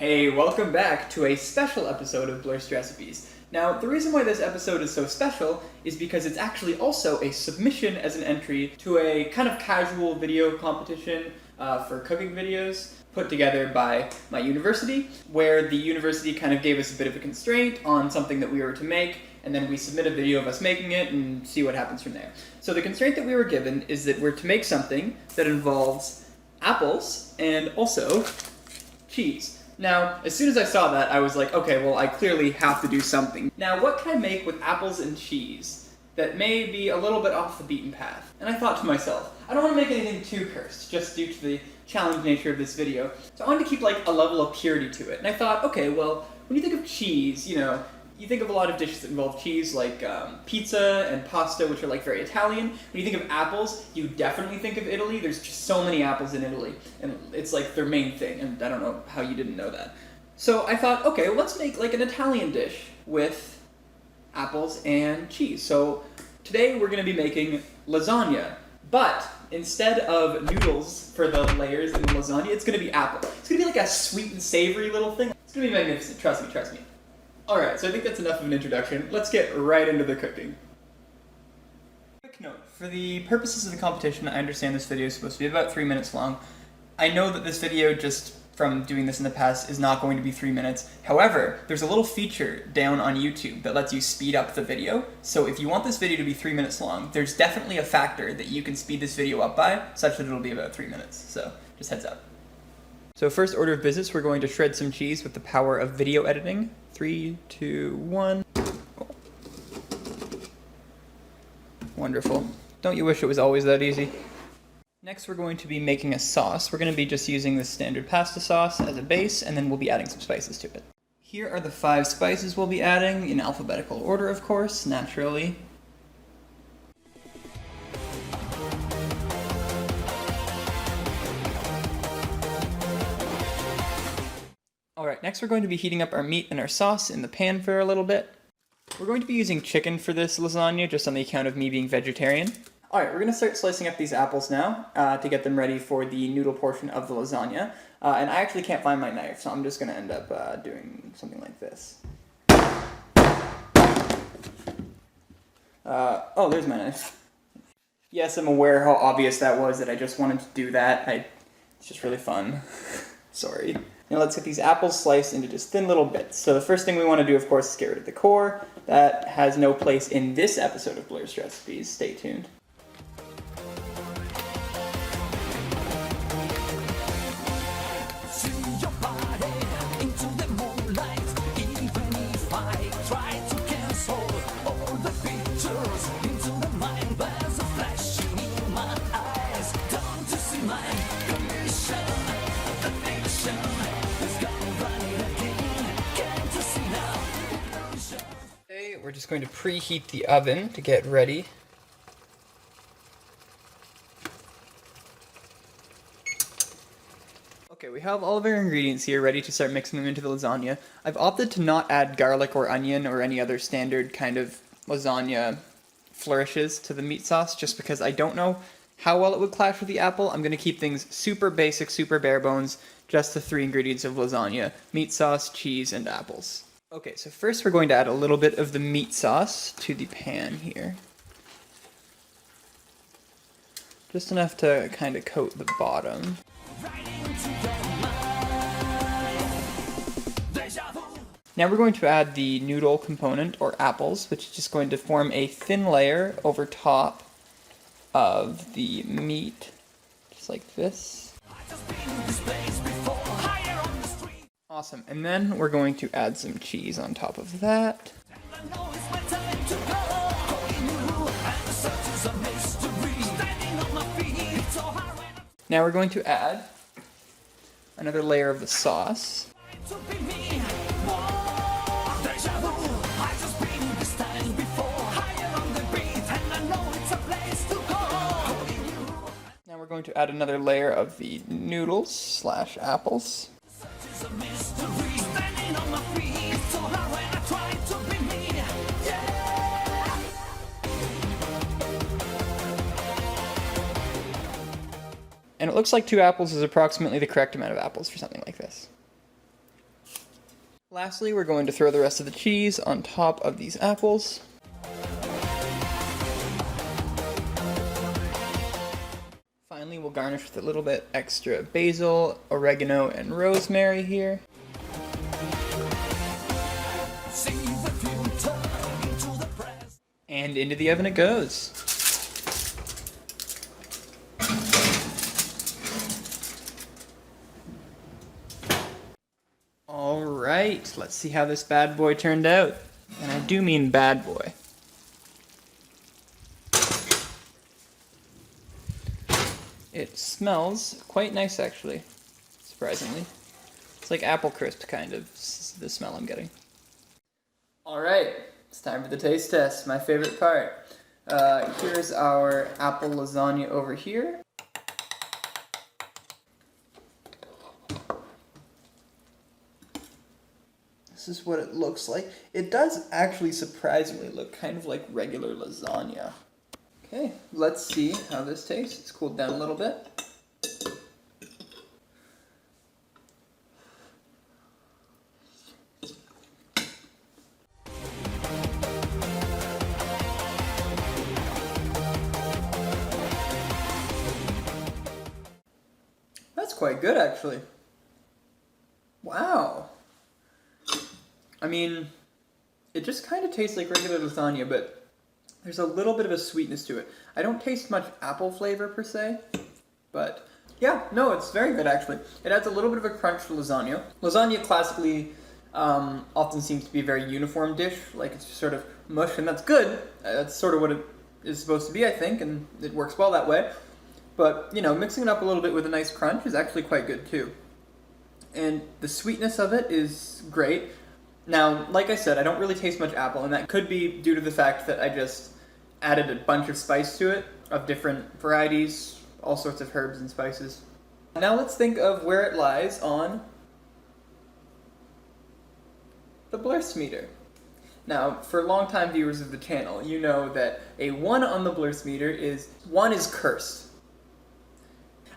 Hey, welcome back to a special episode of Blursed Recipes. Now, the reason why this episode is so special is because it's actually also a submission as an entry to a kind of casual video competition for cooking videos put together by my university, where the university kind of gave us a bit of a constraint on something that we were to make, and then we submit a video of us making it and see what happens from there. So the constraint that we were given is that we're to make something that involves apples and also cheese. Now, as soon as I saw that, I was like, okay, well, I clearly have to do something. Now, what can I make with apples and cheese that may be a little bit off the beaten path? And I thought to myself, I don't want to make anything too cursed, just due to the challenge nature of this video. So I wanted to keep like a level of purity to it. And I thought, okay, well, when you think of cheese, you think of a lot of dishes that involve cheese, like pizza and pasta, which are like very Italian. When you think of apples, you definitely think of Italy. There's just so many apples in Italy, and it's like their main thing, and I don't know how you didn't know that. So I thought, okay, well, let's make like an Italian dish with apples and cheese. So today we're going to be making lasagna, but instead of noodles for the layers in the lasagna, it's going to be apple. It's going to be like a sweet and savory little thing. It's going to be magnificent, trust me, trust me. Alright, so I think that's enough of an introduction. Let's get right into the cooking. Quick note, for the purposes of the competition, I understand this video is supposed to be about 3 minutes long. I know that this video, just from doing this in the past, is not going to be 3 minutes. However, there's a little feature down on YouTube that lets you speed up the video. So if you want this video to be 3 minutes long, there's definitely a factor that you can speed this video up by, such that it'll be about 3 minutes. So, just heads up. So first order of business, we're going to shred some cheese with the power of video editing. 3, 2, 1. Oh. Wonderful. Don't you wish it was always that easy? Next, we're going to be making a sauce. We're going to be just using the standard pasta sauce as a base, and then we'll be adding some spices to it. Here are the 5 spices we'll be adding, in alphabetical order, of course, naturally. Alright, next we're going to be heating up our meat and our sauce in the pan for a little bit. We're going to be using chicken for this lasagna, just on the account of me being vegetarian. Alright, we're going to start slicing up these apples now, to get them ready for the noodle portion of the lasagna. And I actually can't find my knife, so I'm just going to end up doing something like this. Oh, there's my knife. Yes, I'm aware how obvious that was, that I just wanted to do that. It's just really fun. Sorry. Now let's get these apples sliced into just thin little bits. So the first thing we want to do, of course, is get rid of the core. That has no place in this episode of Blursed Recipes. Stay tuned. We're just going to preheat the oven to get ready. Okay, we have all of our ingredients here ready to start mixing them into the lasagna. I've opted to not add garlic or onion or any other standard kind of lasagna flourishes to the meat sauce, just because I don't know how well it would clash with the apple. I'm going to keep things super basic, super bare bones, just the 3 ingredients of lasagna: meat sauce, cheese, and apples. Okay, so first we're going to add a little bit of the meat sauce to the pan here. Just enough to kind of coat the bottom. Now we're going to add the noodle component, or apples, which is just going to form a thin layer over top of the meat, just like this. Awesome, and then we're going to add some cheese on top of that. Now we're going to add another layer of the sauce. Now we're going to add another layer of the noodles / apples. And it looks like 2 apples is approximately the correct amount of apples for something like this. Lastly, we're going to throw the rest of the cheese on top of these apples. Finally, we'll garnish with a little bit extra basil, oregano, and rosemary here. And into the oven it goes. Alright, let's see how this bad boy turned out. And I do mean bad boy. It smells quite nice, actually, surprisingly. It's like apple crisp, kind of, the smell I'm getting. Alright, it's time for the taste test, my favorite part. Here's our apple lasagna over here. This is what it looks like. It does actually surprisingly look kind of like regular lasagna. Okay, let's see how this tastes. It's cooled down a little bit. That's quite good, actually. Wow. I mean, it just kind of tastes like regular lasagna, but there's a little bit of a sweetness to it. I don't taste much apple flavor per se, but yeah, no, it's very good actually. It adds a little bit of a crunch to lasagna. Lasagna classically often seems to be a very uniform dish, like it's just sort of mush, and that's good. That's sort of what it is supposed to be, I think, and it works well that way. But, you know, mixing it up a little bit with a nice crunch is actually quite good too. And the sweetness of it is great. Now, like I said, I don't really taste much apple, and that could be due to the fact that I just added a bunch of spice to it, of different varieties, all sorts of herbs and spices. Now let's think of where it lies on the Blursed meter. Now, for longtime viewers of the channel, you know that a 1 on the Blursed meter is, 1 is cursed.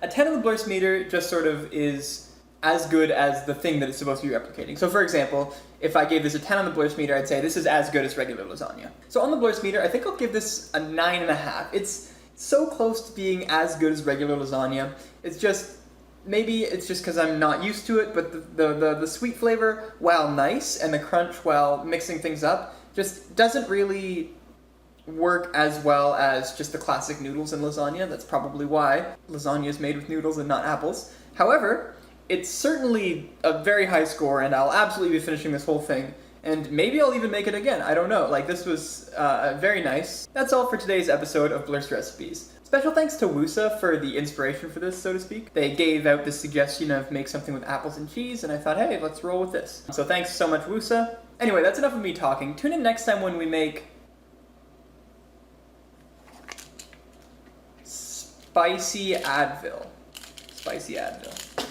A 10 on the Blursed meter just sort of is as good as the thing that it's supposed to be replicating. So for example, if I gave this a 10 on the Blursed meter, I'd say this is as good as regular lasagna. So on the Blursed meter, I think I'll give this a 9.5. It's so close to being as good as regular lasagna. It's just, maybe it's just because I'm not used to it, but the sweet flavor, while nice, and the crunch while mixing things up, just doesn't really work as well as just the classic noodles in lasagna. That's probably why lasagna is made with noodles and not apples. However, it's certainly a very high score, and I'll absolutely be finishing this whole thing. And maybe I'll even make it again, I don't know. Like, this was very nice. That's all for today's episode of Blursed Recipes. Special thanks to WUSA for the inspiration for this, so to speak. They gave out this suggestion of make something with apples and cheese, and I thought, hey, let's roll with this. So thanks so much, WUSA. Anyway, that's enough of me talking. Tune in next time when we make Spicy Advil. Spicy Advil.